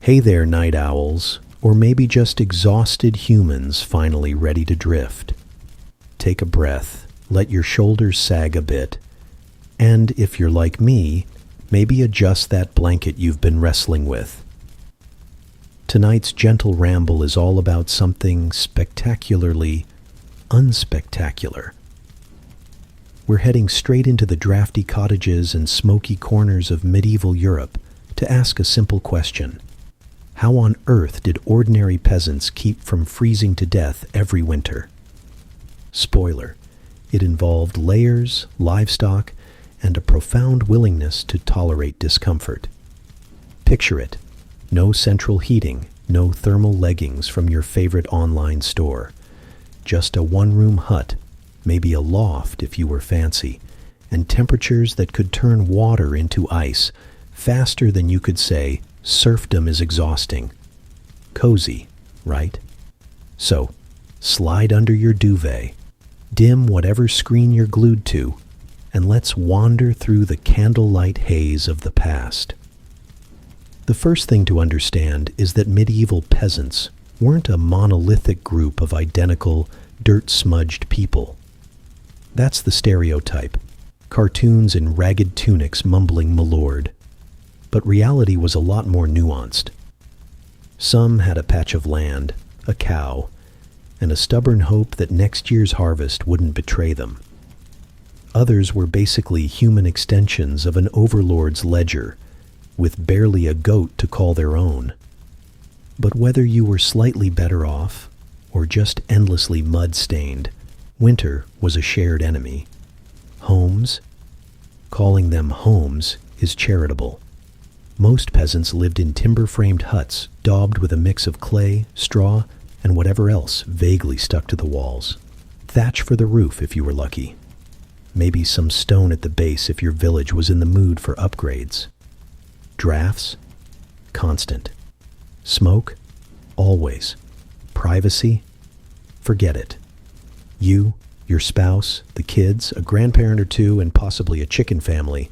Hey there, night owls, or maybe just exhausted humans finally ready to drift. Take a breath, let your shoulders sag a bit, and if you're like me, maybe adjust that blanket you've been wrestling with. Tonight's gentle ramble is all about something spectacularly unspectacular. We're heading straight into the drafty cottages and smoky corners of medieval Europe to ask a simple question. How on earth did ordinary peasants keep from freezing to death every winter? Spoiler, it involved layers, livestock, and a profound willingness to tolerate discomfort. Picture it. No central heating, no thermal leggings from your favorite online store. Just a one-room hut, maybe a loft if you were fancy, and temperatures that could turn water into ice faster than you could say, serfdom is exhausting. Cozy, right? So, slide under your duvet, dim whatever screen you're glued to, and let's wander through the candlelight haze of the past. The first thing to understand is that medieval peasants weren't a monolithic group of identical, dirt-smudged people. That's the stereotype. Cartoons in ragged tunics mumbling "my-lord." But reality was a lot more nuanced. Some had a patch of land, a cow, and a stubborn hope that next year's harvest wouldn't betray them. Others were basically human extensions of an overlord's ledger, with barely a goat to call their own. But whether you were slightly better off, or just endlessly mud-stained, winter was a shared enemy. Homes? Calling them homes is charitable. Most peasants lived in timber-framed huts daubed with a mix of clay, straw, and whatever else vaguely stuck to the walls. Thatch for the roof if you were lucky. Maybe some stone at the base if your village was in the mood for upgrades. Drafts? Constant. Smoke? Always. Privacy? Forget it. You, your spouse, the kids, a grandparent or two, and possibly a chicken family,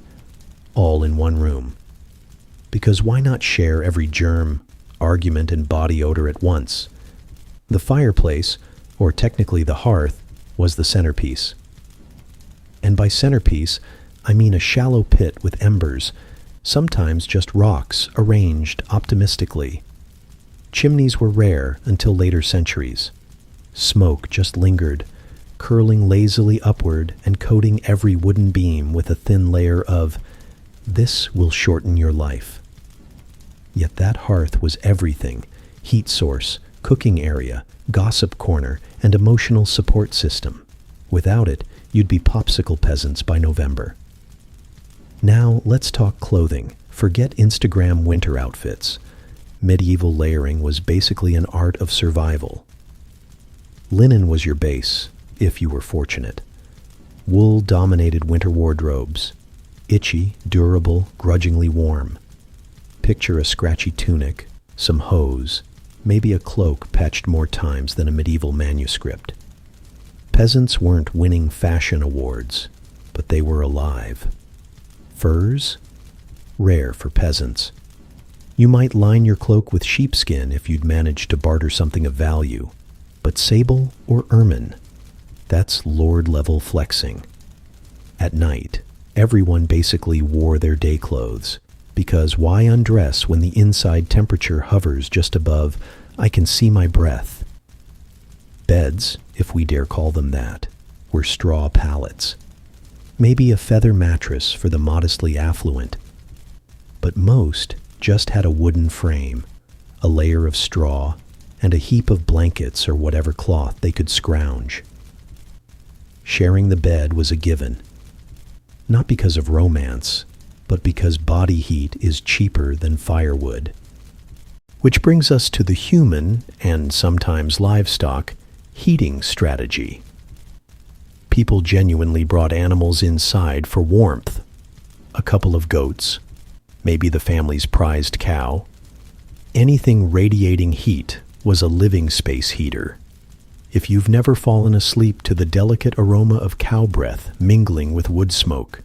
all in one room. Because why not share every germ, argument, and body odor at once? The fireplace, or technically the hearth, was the centerpiece. And by centerpiece, I mean a shallow pit with embers, sometimes just rocks arranged optimistically. Chimneys were rare until later centuries. Smoke just lingered, curling lazily upward and coating every wooden beam with a thin layer of, "This will shorten your life." Yet that hearth was everything: heat source, cooking area, gossip corner, and emotional support system. Without it, you'd be popsicle peasants by November. Now let's talk clothing. Forget Instagram winter outfits. Medieval layering was basically an art of survival. Linen was your base, if you were fortunate. Wool dominated winter wardrobes. Itchy, durable, grudgingly warm. Picture a scratchy tunic, some hose, maybe a cloak patched more times than a medieval manuscript. Peasants weren't winning fashion awards, but they were alive. Furs? Rare for peasants. You might line your cloak with sheepskin if you'd managed to barter something of value, but sable or ermine? That's lord-level flexing. At night, everyone basically wore their day clothes, because why undress when the inside temperature hovers just above, "I can see my breath"? Beds, if we dare call them that, were straw pallets. Maybe a feather mattress for the modestly affluent. But most just had a wooden frame, a layer of straw, and a heap of blankets or whatever cloth they could scrounge. Sharing the bed was a given. Not because of romance, but because body heat is cheaper than firewood. Which brings us to the human, and sometimes livestock, heating strategy. People genuinely brought animals inside for warmth. A couple of goats, maybe the family's prized cow. Anything radiating heat was a living space heater. If you've never fallen asleep to the delicate aroma of cow breath mingling with wood smoke,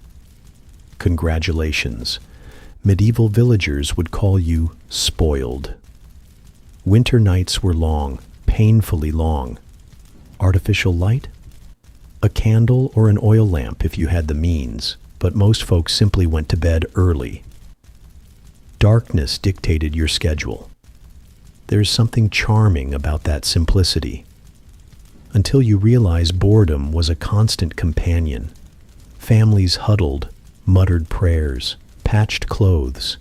congratulations. Medieval villagers would call you spoiled. Winter nights were long, painfully long. Artificial light? A candle or an oil lamp if you had the means, but most folks simply went to bed early. Darkness dictated your schedule. There's something charming about that simplicity. Until you realize boredom was a constant companion. Families huddled, muttered prayers, patched clothes,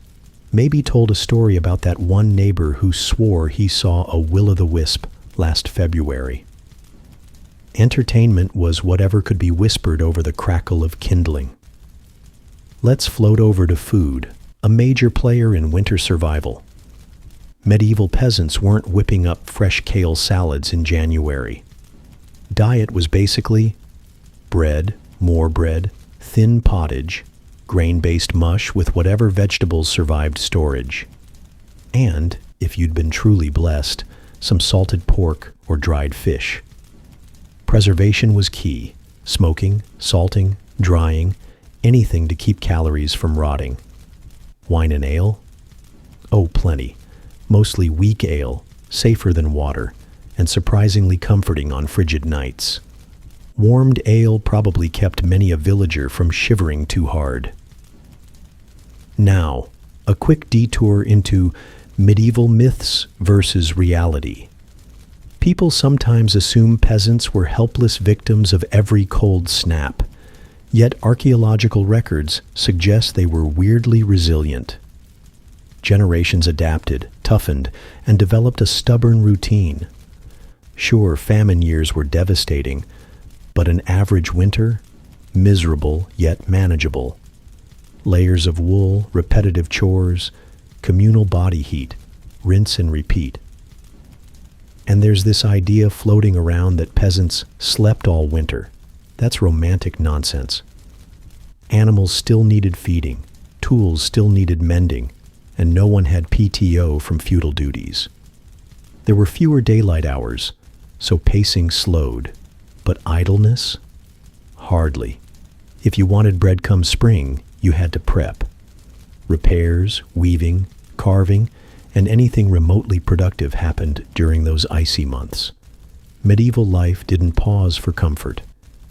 maybe told a story about that one neighbor who swore he saw a will-o'-the-wisp last February. Entertainment was whatever could be whispered over the crackle of kindling. Let's float over to food, a major player in winter survival. Medieval peasants weren't whipping up fresh kale salads in January. Diet was basically bread, more bread, thin pottage, grain-based mush with whatever vegetables survived storage. And, if you'd been truly blessed, some salted pork or dried fish. Preservation was key. Smoking, salting, drying, anything to keep calories from rotting. Wine and ale? Oh, plenty. Mostly weak ale, safer than water, and surprisingly comforting on frigid nights. Warmed ale probably kept many a villager from shivering too hard. Now, a quick detour into medieval myths versus reality. People sometimes assume peasants were helpless victims of every cold snap, yet archaeological records suggest they were weirdly resilient. Generations adapted, toughened, and developed a stubborn routine. Sure, famine years were devastating, but an average winter? Miserable, yet manageable. Layers of wool, repetitive chores, communal body heat, rinse and repeat. And there's this idea floating around that peasants slept all winter. That's romantic nonsense. Animals still needed feeding, tools still needed mending, and no one had PTO from feudal duties. There were fewer daylight hours, so pacing slowed. But idleness? Hardly. If you wanted bread come spring, you had to prep. Repairs, weaving, carving, and anything remotely productive happened during those icy months. Medieval life didn't pause for comfort.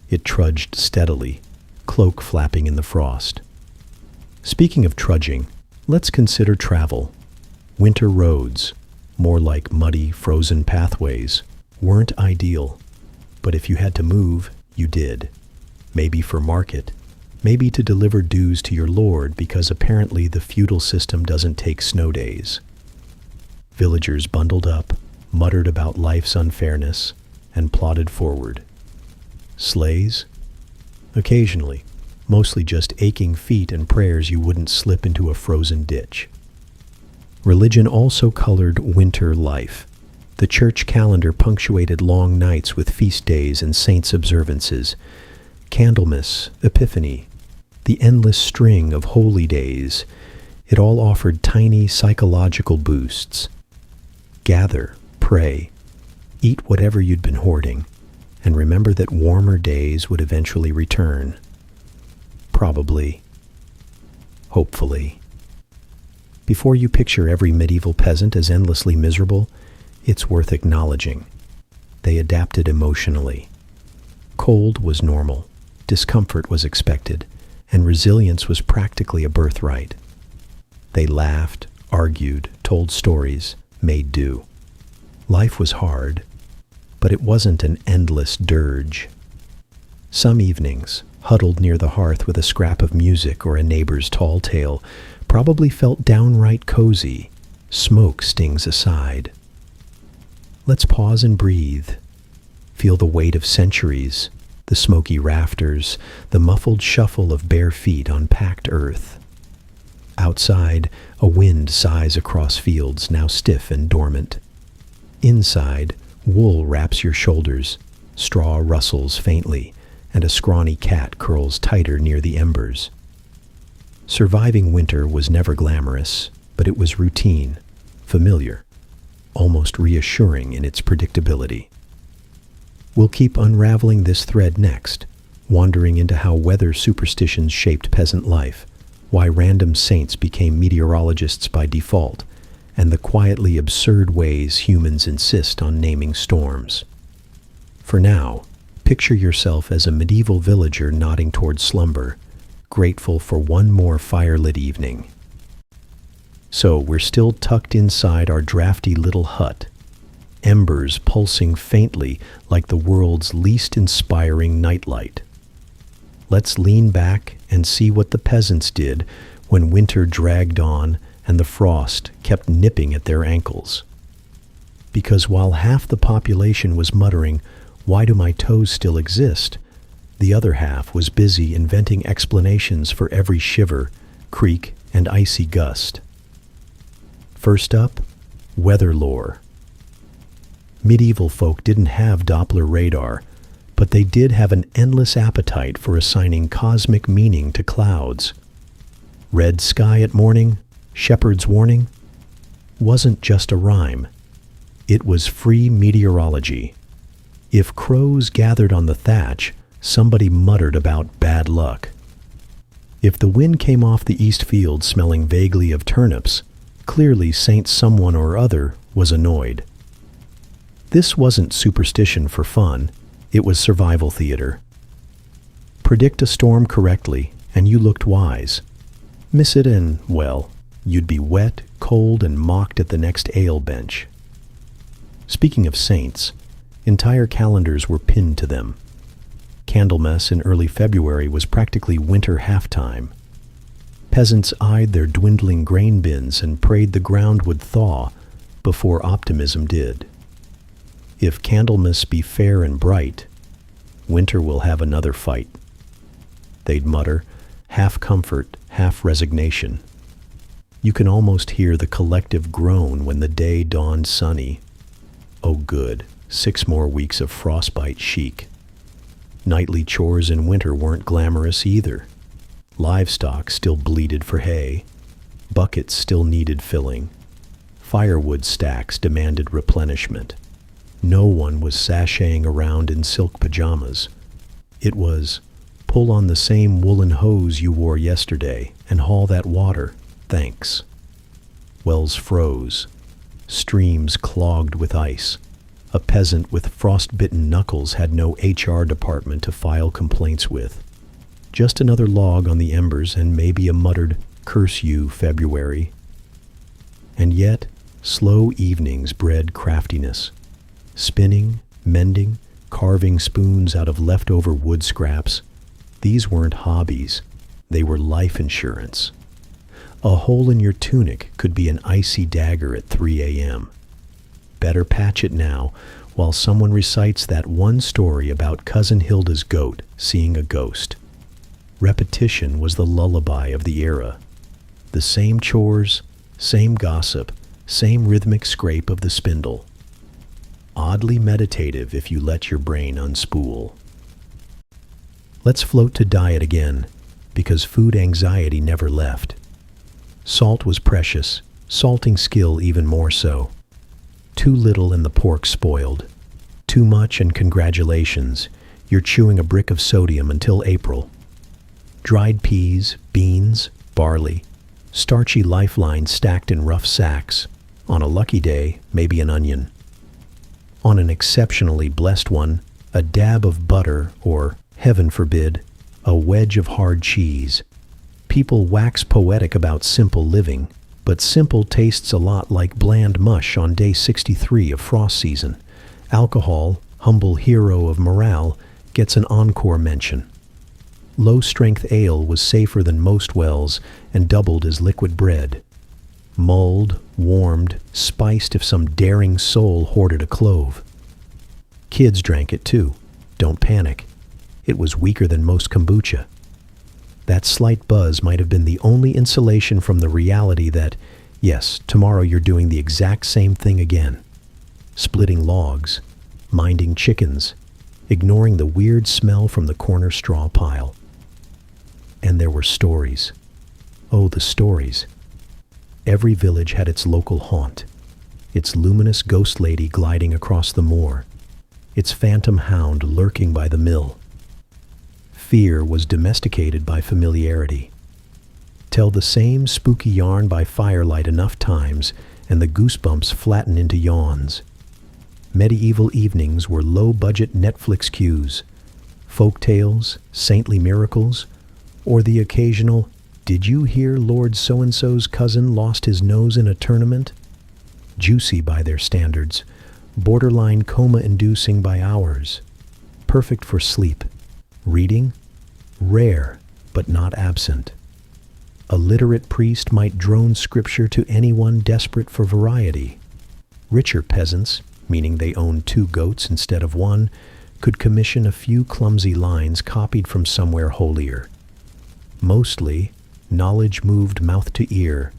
It trudged steadily, cloak flapping in the frost. Speaking of trudging, let's consider travel. Winter roads, more like muddy, frozen pathways, weren't ideal. But if you had to move, you did. Maybe for market, maybe to deliver dues to your lord because apparently the feudal system doesn't take snow days. Villagers bundled up, muttered about life's unfairness, and plodded forward. Sleighs? Occasionally, mostly just aching feet and prayers you wouldn't slip into a frozen ditch. Religion also colored winter life. The church calendar punctuated long nights with feast days and saints' observances, Candlemas, Epiphany, the endless string of holy days. It all offered tiny psychological boosts. Gather, pray, eat whatever you'd been hoarding, and remember that warmer days would eventually return. Probably. Hopefully. Before you picture every medieval peasant as endlessly miserable, it's worth acknowledging. They adapted emotionally. Cold was normal, discomfort was expected, and resilience was practically a birthright. They laughed, argued, told stories, made do. Life was hard, but it wasn't an endless dirge. Some evenings, huddled near the hearth with a scrap of music or a neighbor's tall tale, probably felt downright cozy, smoke stings aside. Let's pause and breathe. Feel the weight of centuries, the smoky rafters, the muffled shuffle of bare feet on packed earth. Outside, a wind sighs across fields now stiff and dormant. Inside, wool wraps your shoulders, straw rustles faintly, and a scrawny cat curls tighter near the embers. Surviving winter was never glamorous, but it was routine, familiar, almost reassuring in its predictability. We'll keep unraveling this thread next, wandering into how weather superstitions shaped peasant life, why random saints became meteorologists by default, and the quietly absurd ways humans insist on naming storms. For now, picture yourself as a medieval villager nodding toward slumber, grateful for one more firelit evening. So we're still tucked inside our drafty little hut, embers pulsing faintly like the world's least inspiring nightlight. Let's lean back and see what the peasants did when winter dragged on and the frost kept nipping at their ankles. Because while half the population was muttering, "Why do my toes still exist?" the other half was busy inventing explanations for every shiver, creak, and icy gust. First up, weather lore. Medieval folk didn't have Doppler radar, but they did have an endless appetite for assigning cosmic meaning to clouds. Red sky at morning, shepherd's warning, wasn't just a rhyme. It was free meteorology. If crows gathered on the thatch, somebody muttered about bad luck. If the wind came off the east field smelling vaguely of turnips, clearly Saint someone or other was annoyed. This wasn't superstition for fun, it was survival theater. Predict a storm correctly, and you looked wise. Miss it and, well, you'd be wet, cold, and mocked at the next ale bench. Speaking of saints, entire calendars were pinned to them. Candlemas in early February was practically winter halftime. Peasants eyed their dwindling grain bins and prayed the ground would thaw before optimism did. If Candlemas be fair and bright, winter will have another fight. They'd mutter, half comfort, half resignation. You can almost hear the collective groan when the day dawned sunny. Oh good, 6 more weeks of frostbite chic. Nightly chores in winter weren't glamorous either. Livestock still bleated for hay. Buckets still needed filling. Firewood stacks demanded replenishment. No one was sashaying around in silk pajamas. It was, pull on the same woolen hose you wore yesterday and haul that water, thanks. Wells froze. Streams clogged with ice. A peasant with frostbitten knuckles had no HR department to file complaints with. Just another log on the embers and maybe a muttered, "Curse you, February." And yet, slow evenings bred craftiness. Spinning, mending, carving spoons out of leftover wood scraps. These weren't hobbies. They were life insurance. A hole in your tunic could be an icy dagger at 3 a.m. Better patch it now while someone recites that one story about Cousin Hilda's goat seeing a ghost. Repetition was the lullaby of the era. The same chores, same gossip, same rhythmic scrape of the spindle. Oddly meditative if you let your brain unspool. Let's float to diet again, because food anxiety never left. Salt was precious, salting skill even more so. Too little and the pork spoiled. Too much and congratulations, you're chewing a brick of sodium until April. Dried peas, beans, barley, starchy lifelines stacked in rough sacks. On a lucky day, maybe an onion. On an exceptionally blessed one, a dab of butter or, heaven forbid, a wedge of hard cheese. People wax poetic about simple living, but simple tastes a lot like bland mush on day 63 of frost season. Alcohol, humble hero of morale, gets an encore mention. Low-strength ale was safer than most wells and doubled as liquid bread. Mulled, warmed, spiced if some daring soul hoarded a clove. Kids drank it too. Don't panic. It was weaker than most kombucha. That slight buzz might have been the only insulation from the reality that, yes, tomorrow you're doing the exact same thing again. Splitting logs, minding chickens, ignoring the weird smell from the corner straw pile. And there were stories. Oh, the stories. Every village had its local haunt, its luminous ghost lady gliding across the moor, its phantom hound lurking by the mill. Fear was domesticated by familiarity. Tell the same spooky yarn by firelight enough times, and the goosebumps flatten into yawns. Medieval evenings were low-budget Netflix cues, folk tales, saintly miracles, or the occasional, "Did you hear Lord so-and-so's cousin lost his nose in a tournament?" Juicy by their standards, borderline coma-inducing by ours. Perfect for sleep. Reading? Rare, but not absent. A literate priest might drone scripture to anyone desperate for variety. Richer peasants, meaning they owned 2 goats instead of 1, could commission a few clumsy lines copied from somewhere holier. Mostly, knowledge moved mouth to ear,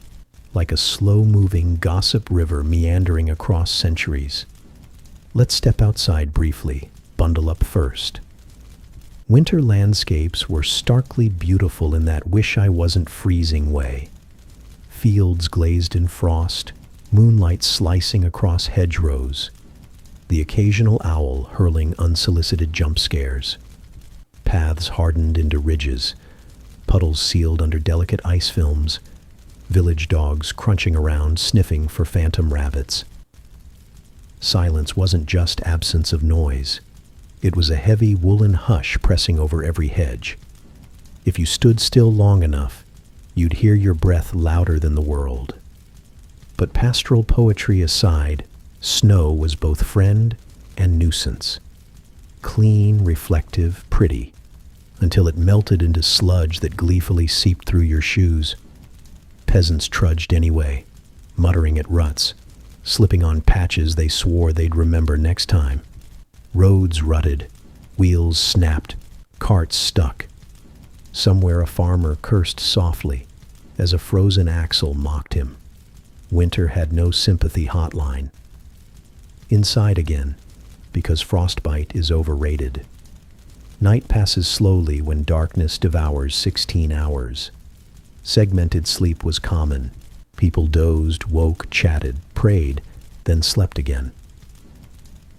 like a slow-moving gossip river meandering across centuries. Let's step outside briefly, bundle up first. Winter landscapes were starkly beautiful in that wish-I-wasn't-freezing way. Fields glazed in frost, moonlight slicing across hedgerows, the occasional owl hurling unsolicited jump scares. Paths hardened into ridges, puddles sealed under delicate ice films, village dogs crunching around sniffing for phantom rabbits. Silence wasn't just absence of noise. It was a heavy woolen hush pressing over every hedge. If you stood still long enough, you'd hear your breath louder than the world. But pastoral poetry aside, snow was both friend and nuisance. Clean, reflective, pretty, until it melted into sludge that gleefully seeped through your shoes. Peasants trudged anyway, muttering at ruts, slipping on patches they swore they'd remember next time. Roads rutted, wheels snapped, carts stuck. Somewhere a farmer cursed softly as a frozen axle mocked him. Winter had no sympathy hotline. Inside again, because frostbite is overrated. Night passes slowly when darkness devours 16 hours. Segmented sleep was common. People dozed, woke, chatted, prayed, then slept again.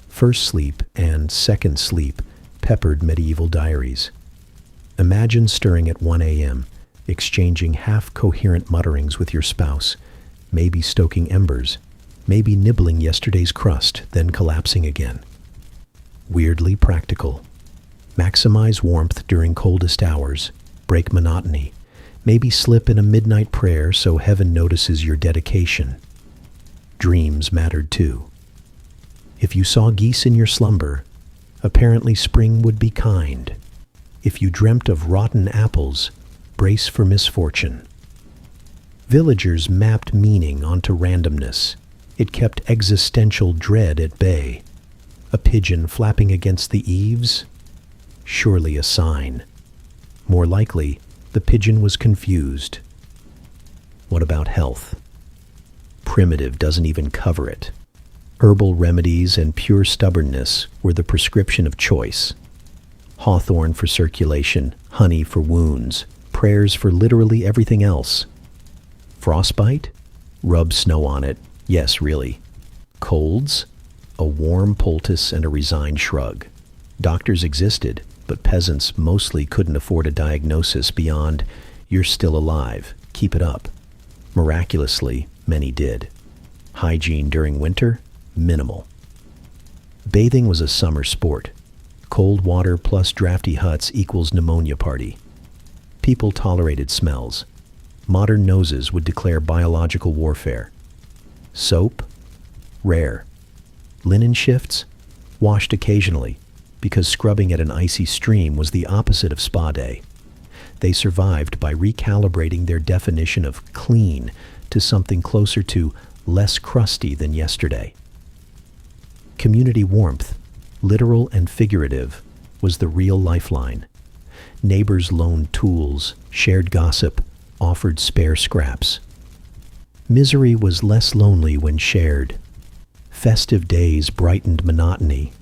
First sleep and second sleep peppered medieval diaries. Imagine stirring at 1 a.m., exchanging half-coherent mutterings with your spouse, maybe stoking embers, maybe nibbling yesterday's crust, then collapsing again. Weirdly practical. Maximize warmth during coldest hours, break monotony, maybe slip in a midnight prayer so heaven notices your dedication. Dreams mattered too. If you saw geese in your slumber, apparently spring would be kind. If you dreamt of rotten apples, brace for misfortune. Villagers mapped meaning onto randomness. It kept existential dread at bay. A pigeon flapping against the eaves? Surely a sign. More likely, the pigeon was confused. What about health? Primitive doesn't even cover it. Herbal remedies and pure stubbornness were the prescription of choice. Hawthorn for circulation, honey for wounds, prayers for literally everything else. Frostbite? Rub snow on it. Yes, really. Colds? A warm poultice and a resigned shrug. Doctors existed, but peasants mostly couldn't afford a diagnosis beyond, "You're still alive, keep it up." Miraculously, many did. Hygiene during winter? Minimal. Bathing was a summer sport. Cold water plus drafty huts equals pneumonia party. People tolerated smells. Modern noses would declare biological warfare. Soap? Rare. Linen shifts? Washed occasionally, because scrubbing at an icy stream was the opposite of spa day. They survived by recalibrating their definition of clean to something closer to less crusty than yesterday. Community warmth, literal and figurative, was the real lifeline. Neighbors loaned tools, shared gossip, offered spare scraps. Misery was less lonely when shared. Festive days brightened monotony.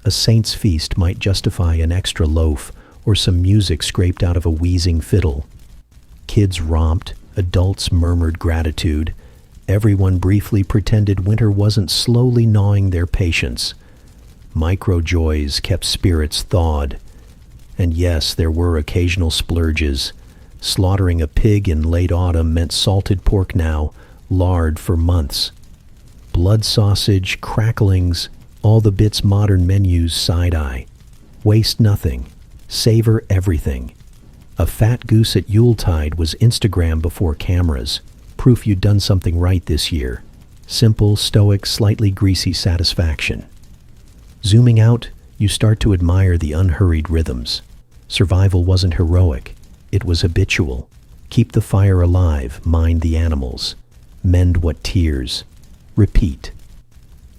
A saint's feast might justify an extra loaf or some music scraped out of a wheezing fiddle. Kids romped, adults murmured gratitude. Everyone briefly pretended winter wasn't slowly gnawing their patience. Micro-joys kept spirits thawed. And yes, there were occasional splurges. Slaughtering a pig in late autumn meant salted pork now, lard for months. Blood sausage, cracklings, all the bits modern menus side-eye. Waste nothing. Savor everything. A fat goose at Yuletide was Instagram before cameras. Proof you'd done something right this year. Simple, stoic, slightly greasy satisfaction. Zooming out, you start to admire the unhurried rhythms. Survival wasn't heroic. It was habitual. Keep the fire alive, mind the animals. Mend what tears. Repeat.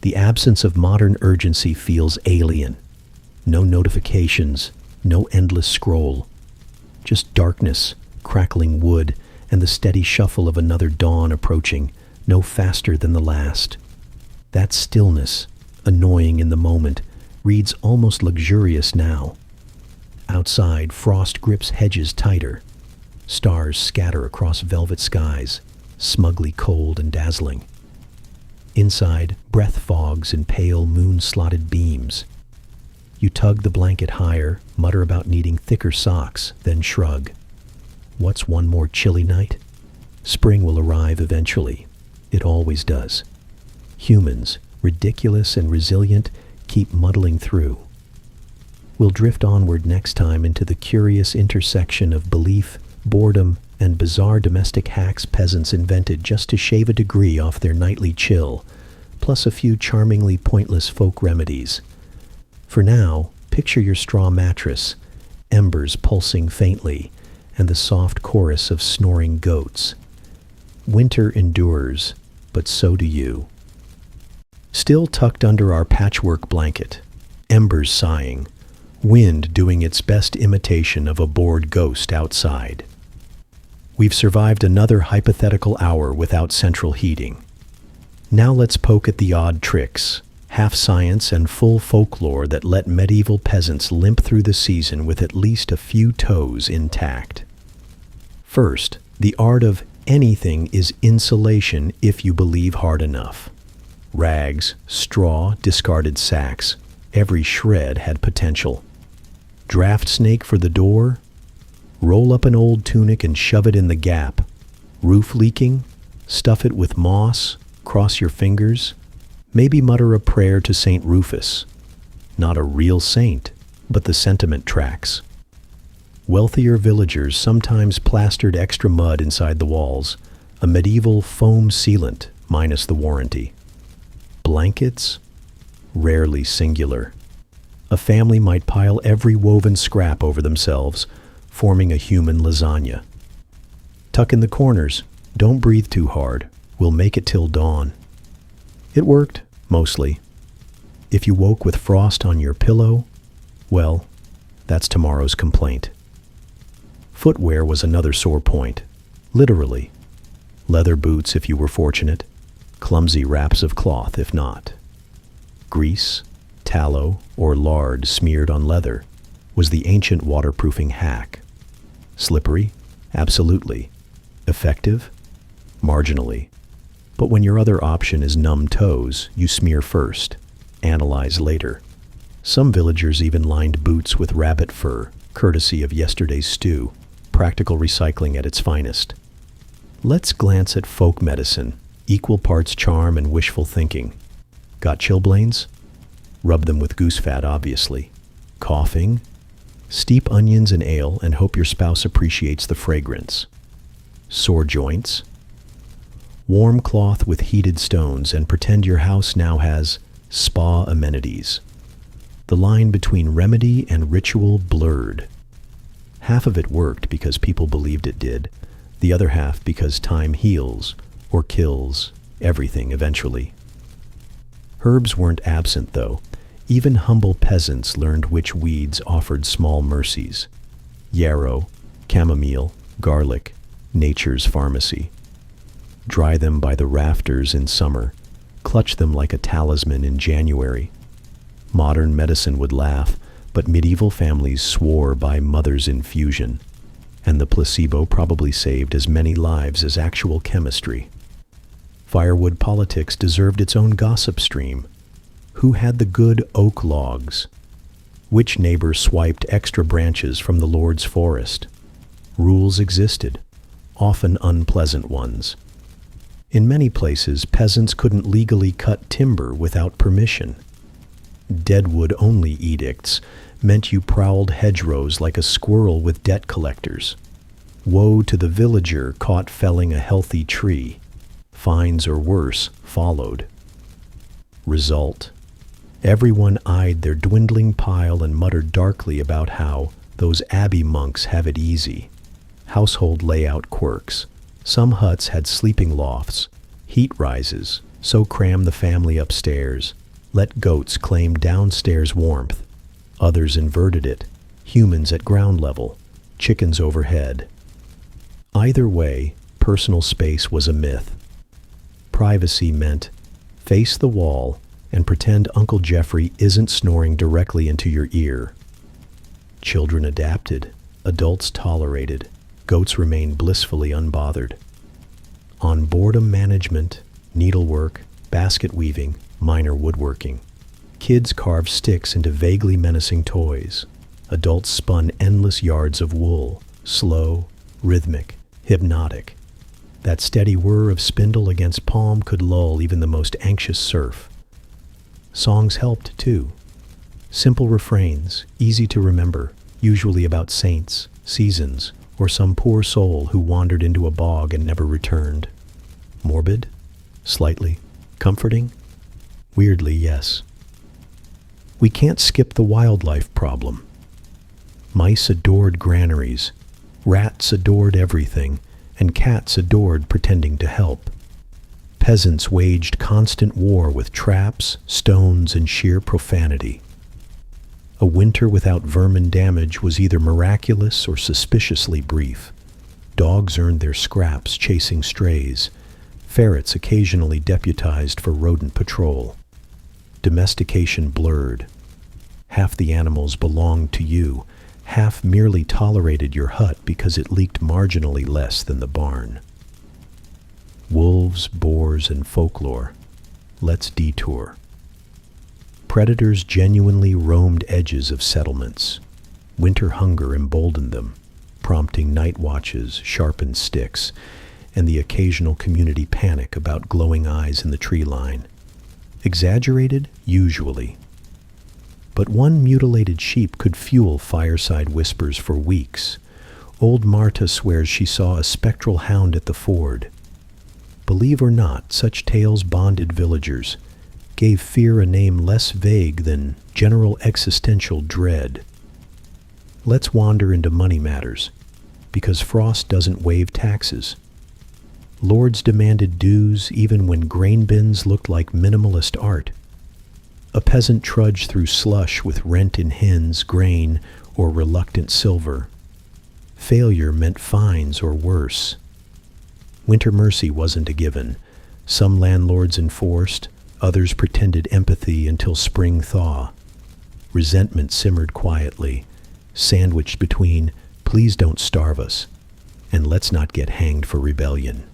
The absence of modern urgency feels alien. No notifications, no endless scroll. Just darkness, crackling wood, and the steady shuffle of another dawn approaching, no faster than the last. That stillness, annoying in the moment, reads almost luxurious now. Outside, frost grips hedges tighter. Stars scatter across velvet skies, smugly cold and dazzling. Inside, breath fogs in pale moon-slotted beams. You tug the blanket higher, mutter about needing thicker socks, then shrug. What's one more chilly night? Spring will arrive eventually. It always does. Humans, ridiculous and resilient, keep muddling through. We'll drift onward next time into the curious intersection of belief, boredom, and bizarre domestic hacks peasants invented just to shave a degree off their nightly chill, plus a few charmingly pointless folk remedies. For now, picture your straw mattress, embers pulsing faintly, and the soft chorus of snoring goats. Winter endures, but so do you. Still tucked under our patchwork blanket, embers sighing, wind doing its best imitation of a bored ghost outside. We've survived another hypothetical hour without central heating. Now let's poke at the odd tricks, half science and full folklore that let medieval peasants limp through the season with at least a few toes intact. First, the art of anything is insulation if you believe hard enough. Rags, straw, discarded sacks, every shred had potential. Draft snake for the door? Roll up an old tunic and shove it in the gap. Roof leaking? Stuff it with moss, cross your fingers. Maybe mutter a prayer to St. Rufus. Not a real saint, but the sentiment tracks. Wealthier villagers sometimes plastered extra mud inside the walls, a medieval foam sealant minus the warranty. Blankets? Rarely singular. A family might pile every woven scrap over themselves, forming a human lasagna. Tuck in the corners. Don't breathe too hard. We'll make it till dawn. It worked, mostly. If you woke with frost on your pillow, well, that's tomorrow's complaint. Footwear was another sore point. Literally. Leather boots if you were fortunate. Clumsy wraps of cloth if not. Grease, tallow, or lard smeared on leather was the ancient waterproofing hack. Slippery? Absolutely. Effective? Marginally. But when your other option is numb toes, you smear first, analyze later. Some villagers even lined boots with rabbit fur, courtesy of yesterday's stew, practical recycling at its finest. Let's glance at folk medicine, equal parts charm and wishful thinking. Got chilblains? Rub them with goose fat, obviously. Coughing? Steep onions in ale and hope your spouse appreciates the fragrance. Sore joints? Warm cloth with heated stones and pretend your house now has spa amenities. The line between remedy and ritual blurred. Half of it worked because people believed it did, the other half because time heals or kills everything eventually. Herbs weren't absent, though. Even humble peasants learned which weeds offered small mercies. Yarrow, chamomile, garlic, nature's pharmacy. Dry them by the rafters in summer, clutch them like a talisman in January. Modern medicine would laugh, but medieval families swore by mother's infusion, and the placebo probably saved as many lives as actual chemistry. Firewood politics deserved its own gossip stream. Who had the good oak logs? Which neighbor swiped extra branches from the Lord's forest? Rules existed, often unpleasant ones. In many places, peasants couldn't legally cut timber without permission. Deadwood-only edicts meant you prowled hedgerows like a squirrel with debt collectors. Woe to the villager caught felling a healthy tree. Fines or worse followed. Result: everyone eyed their dwindling pile and muttered darkly about how those abbey monks have it easy. Household layout quirks. Some huts had sleeping lofts, heat rises, so cram the family upstairs. Let goats claim downstairs warmth. Others inverted it, humans at ground level, chickens overhead. Either way, personal space was a myth. Privacy meant face the wall and pretend Uncle Jeffrey isn't snoring directly into your ear. Children adapted, adults tolerated, goats remained blissfully unbothered. On boredom management, needlework, basket weaving, minor woodworking. Kids carved sticks into vaguely menacing toys. Adults spun endless yards of wool, slow, rhythmic, hypnotic. That steady whir of spindle against palm could lull even the most anxious serf. Songs helped, too. Simple refrains, easy to remember, usually about saints, seasons, or some poor soul who wandered into a bog and never returned. Morbid? Slightly. Comforting? Weirdly, yes. We can't skip the wildlife problem. Mice adored granaries, rats adored everything, and cats adored pretending to help. Peasants waged constant war with traps, stones, and sheer profanity. A winter without vermin damage was either miraculous or suspiciously brief. Dogs earned their scraps chasing strays. Ferrets occasionally deputized for rodent patrol. Domestication blurred. Half the animals belonged to you, half merely tolerated your hut because it leaked marginally less than the barn. Wolves, boars, and folklore. Let's detour. Predators genuinely roamed edges of settlements. Winter hunger emboldened them, prompting night watches, sharpened sticks, and the occasional community panic about glowing eyes in the tree line. Exaggerated? Usually. But one mutilated sheep could fuel fireside whispers for weeks. Old Marta swears she saw a spectral hound at the ford. Believe or not, such tales bonded villagers, gave fear a name less vague than general existential dread. Let's wander into money matters, because frost doesn't waive taxes. Lords demanded dues even when grain bins looked like minimalist art. A peasant trudged through slush with rent in hens, grain, or reluctant silver. Failure meant fines or worse. Winter mercy wasn't a given. Some landlords enforced, others pretended empathy until spring thaw. Resentment simmered quietly, sandwiched between, please don't starve us, and let's not get hanged for rebellion.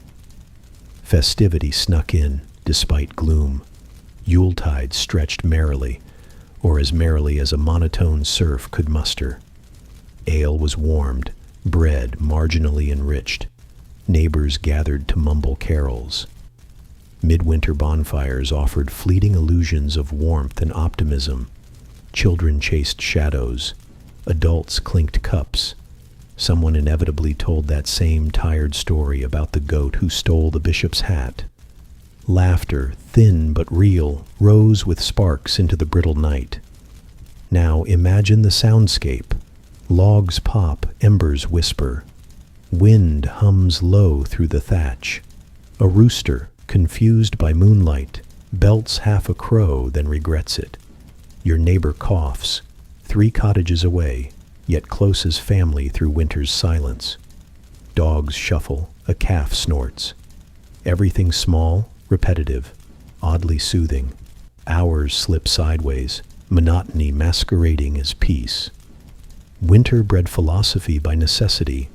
Festivity snuck in, despite gloom. Yuletide stretched merrily, or as merrily as a monotone surf could muster. Ale was warmed, bread marginally enriched. Neighbors gathered to mumble carols. Midwinter bonfires offered fleeting illusions of warmth and optimism. Children chased shadows. Adults clinked cups. Someone inevitably told that same tired story about the goat who stole the bishop's hat. Laughter, thin but real, rose with sparks into the brittle night. Now imagine the soundscape. Logs pop, embers whisper. Wind hums low through the thatch. A rooster, confused by moonlight, belts half a crow, then regrets it. Your neighbor coughs, 3 cottages away, yet close as family through winter's silence. Dogs shuffle, a calf snorts. Everything small, repetitive, oddly soothing. Hours slip sideways, monotony masquerading as peace. Winter bred philosophy by necessity.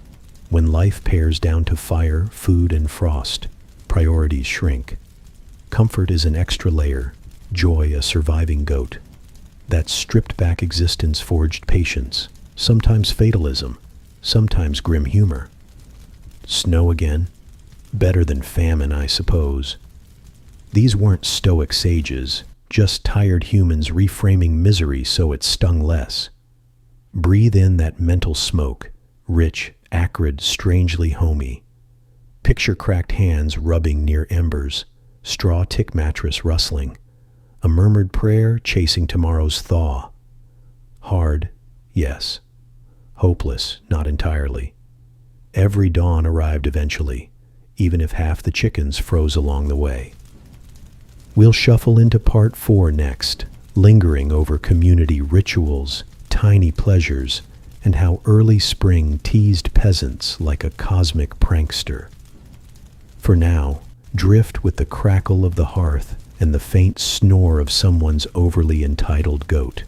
When life pares down to fire, food, and frost, priorities shrink. Comfort is an extra layer, joy a surviving goat. That stripped-back existence forged patience, sometimes fatalism, sometimes grim humor. Snow again? Better than famine, I suppose. These weren't stoic sages, just tired humans reframing misery so it stung less. Breathe in that mental smoke, rich, acrid, strangely homey. Picture cracked hands rubbing near embers, straw tick mattress rustling, a murmured prayer chasing tomorrow's thaw. Hard, yes. Hopeless, not entirely. Every dawn arrived eventually, even if half the chickens froze along the way. We'll shuffle into part 4 next, lingering over community rituals, tiny pleasures, and how early spring teased peasants like a cosmic prankster. For now, drift with the crackle of the hearth and the faint snore of someone's overly entitled goat.